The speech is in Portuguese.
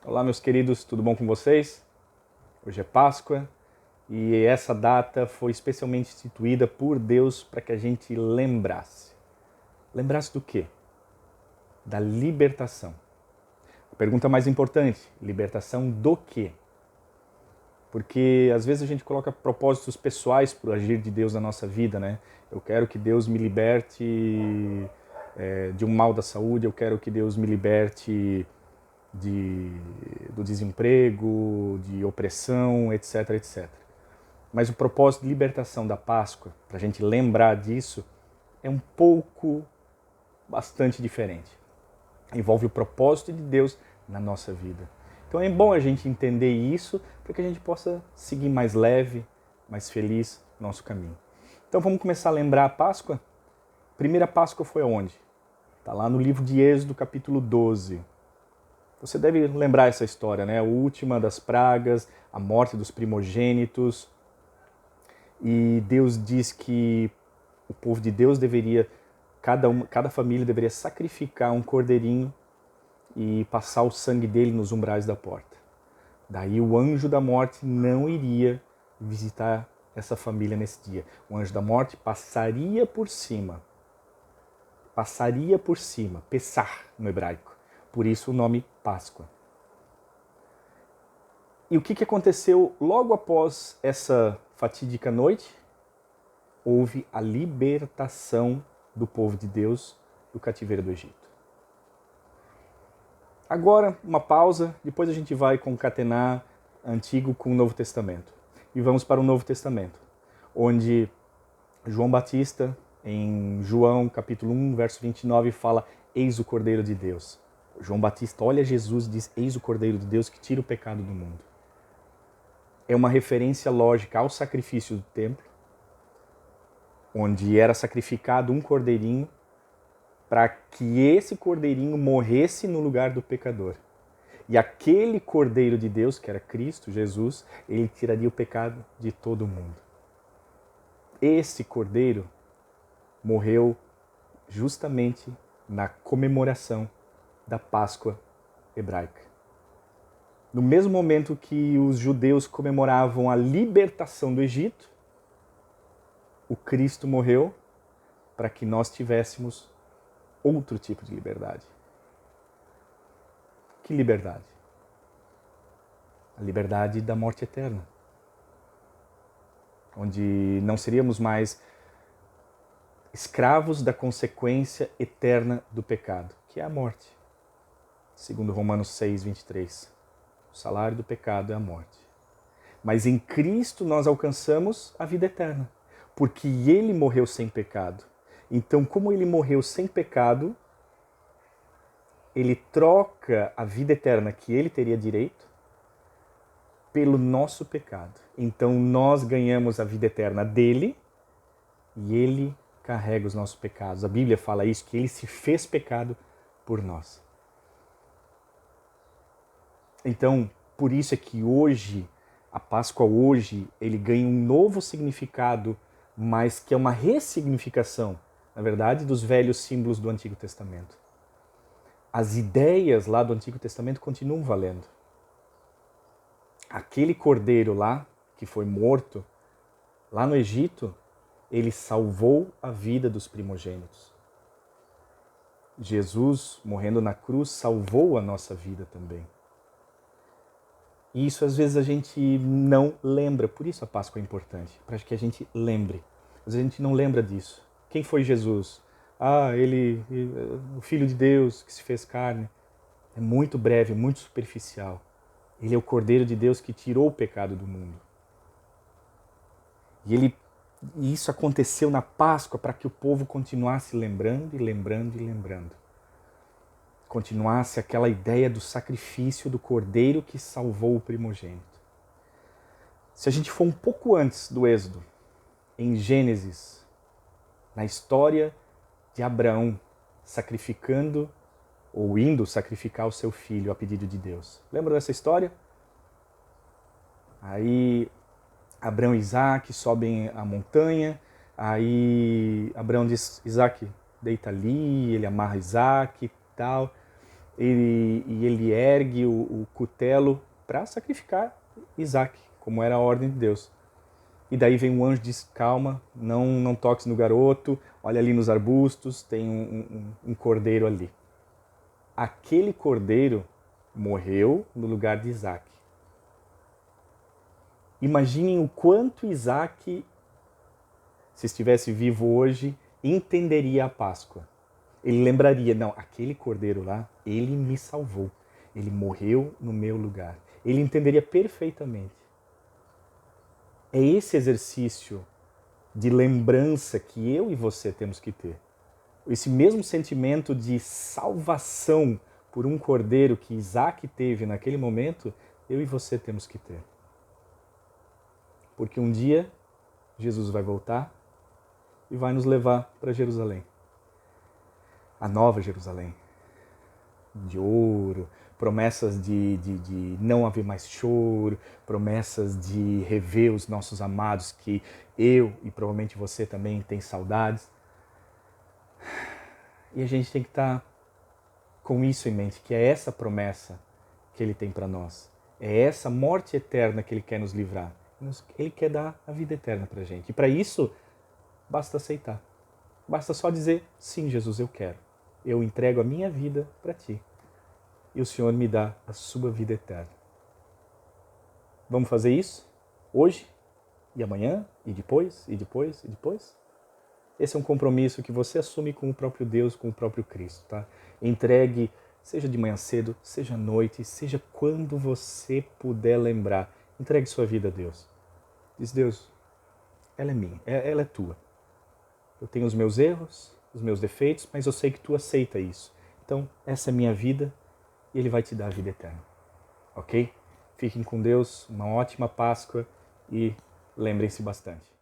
Olá, meus queridos, tudo bom com vocês? Hoje é Páscoa e essa data foi especialmente instituída por Deus para que a gente lembrasse. Lembrasse do quê? Da libertação. A pergunta mais importante: libertação do quê? Porque às vezes a gente coloca propósitos pessoais para o agir de Deus na nossa vida, né? Eu quero que Deus me liberte de um mal da saúde, eu quero que Deus me liberte de, do desemprego, de opressão, etc, etc. Mas o propósito de libertação da Páscoa, para a gente lembrar disso, é um pouco, bastante diferente. Envolve o propósito de Deus na nossa vida. Então é bom a gente entender isso para que a gente possa seguir mais leve, mais feliz no nosso caminho. Então vamos começar a lembrar a Páscoa? A primeira Páscoa foi onde? Está lá no livro de Êxodo, capítulo 12. Você deve lembrar essa história, né? A última das pragas, a morte dos primogênitos. E Deus diz que o povo de Deus deveria, cada família deveria sacrificar um cordeirinho e passar o sangue dele nos umbrais da porta. Daí o anjo da morte não iria visitar essa família nesse dia. O anjo da morte passaria por cima. Pessar no hebraico. Por isso o nome Páscoa. E o que aconteceu logo após essa fatídica noite? Houve a libertação do povo de Deus do cativeiro do Egito. Agora, uma pausa, depois a gente vai concatenar Antigo com o Novo Testamento. E vamos para o Novo Testamento, onde João Batista, em João capítulo 1, verso 29, fala: Eis o Cordeiro de Deus. João Batista olha Jesus e diz: Eis o Cordeiro de Deus que tira o pecado do mundo. É uma referência lógica ao sacrifício do templo, onde era sacrificado um cordeirinho para que esse cordeirinho morresse no lugar do pecador. E aquele Cordeiro de Deus, que era Cristo, Jesus, ele tiraria o pecado de todo mundo. Esse Cordeiro morreu justamente na comemoração da Páscoa hebraica. No mesmo momento que os judeus comemoravam a libertação do Egito, o Cristo morreu para que nós tivéssemos outro tipo de liberdade. Que liberdade? A liberdade da morte eterna. Onde não seríamos mais escravos da consequência eterna do pecado, que é a morte. Segundo Romanos 6, 23. O salário do pecado é a morte. Mas em Cristo nós alcançamos a vida eterna, porque ele morreu sem pecado. Então, como ele morreu sem pecado, ele troca a vida eterna que ele teria direito pelo nosso pecado. Então, nós ganhamos a vida eterna dele e ele carrega os nossos pecados. A Bíblia fala isso, que ele se fez pecado por nós. Então, por isso é que hoje, a Páscoa hoje, ele ganha um novo significado, mas que é uma ressignificação, na verdade, dos velhos símbolos do Antigo Testamento. As ideias lá do Antigo Testamento continuam valendo. Aquele cordeiro lá, que foi morto, lá no Egito, ele salvou a vida dos primogênitos. Jesus, morrendo na cruz, salvou a nossa vida também. E isso às vezes a gente não lembra, por isso a Páscoa é importante, para que a gente lembre. Às vezes a gente não lembra disso. Quem foi Jesus? Ele, o Filho de Deus que se fez carne. É muito breve, muito superficial. Ele é o Cordeiro de Deus que tirou o pecado do mundo. E isso aconteceu na Páscoa para que o povo continuasse lembrando e lembrando e lembrando. Continuasse aquela ideia do sacrifício do Cordeiro que salvou o primogênito. Se a gente for um pouco antes do Êxodo, em Gênesis, na história de Abraão sacrificando ou indo sacrificar o seu filho a pedido de Deus. Lembra dessa história? Aí Abraão e Isaac sobem a montanha, aí Abraão diz: Isaac, deita ali, ele amarra Isaac e tal. e ele ergue o cutelo para sacrificar Isaac, como era a ordem de Deus. E daí vem um anjo e diz, calma, não toques no garoto, olha ali nos arbustos, tem um cordeiro ali. Aquele cordeiro morreu no lugar de Isaac. Imaginem o quanto Isaac, se estivesse vivo hoje, entenderia a Páscoa. Ele lembraria, não, aquele cordeiro lá, ele me salvou. Ele morreu no meu lugar. Ele entenderia perfeitamente. É esse exercício de lembrança que eu e você temos que ter. Esse mesmo sentimento de salvação por um cordeiro que Isaac teve naquele momento, eu e você temos que ter. Porque um dia Jesus vai voltar e vai nos levar para Jerusalém. A nova Jerusalém. De ouro, promessas de não haver mais choro, promessas de rever os nossos amados que eu e provavelmente você também tem saudades. E a gente tem que estar com isso em mente, que é essa promessa que Ele tem para nós. É essa morte eterna que Ele quer nos livrar. Ele quer dar a vida eterna para a gente. E para isso, basta aceitar. Basta só dizer, sim, Jesus, eu quero. Eu entrego a minha vida para Ti. E o Senhor me dá a sua vida eterna. Vamos fazer isso? Hoje? E amanhã? E depois? E depois? E depois? Esse é um compromisso que você assume com o próprio Deus, com o próprio Cristo, tá? Entregue, seja de manhã cedo, seja à noite, seja quando você puder lembrar. Entregue sua vida a Deus. Diz, Deus, ela é minha, ela é tua. Eu tenho os meus erros, os meus defeitos, mas eu sei que tu aceita isso. Então, essa é a minha vida e Ele vai te dar a vida eterna. Ok? Fiquem com Deus, uma ótima Páscoa e lembrem-se bastante.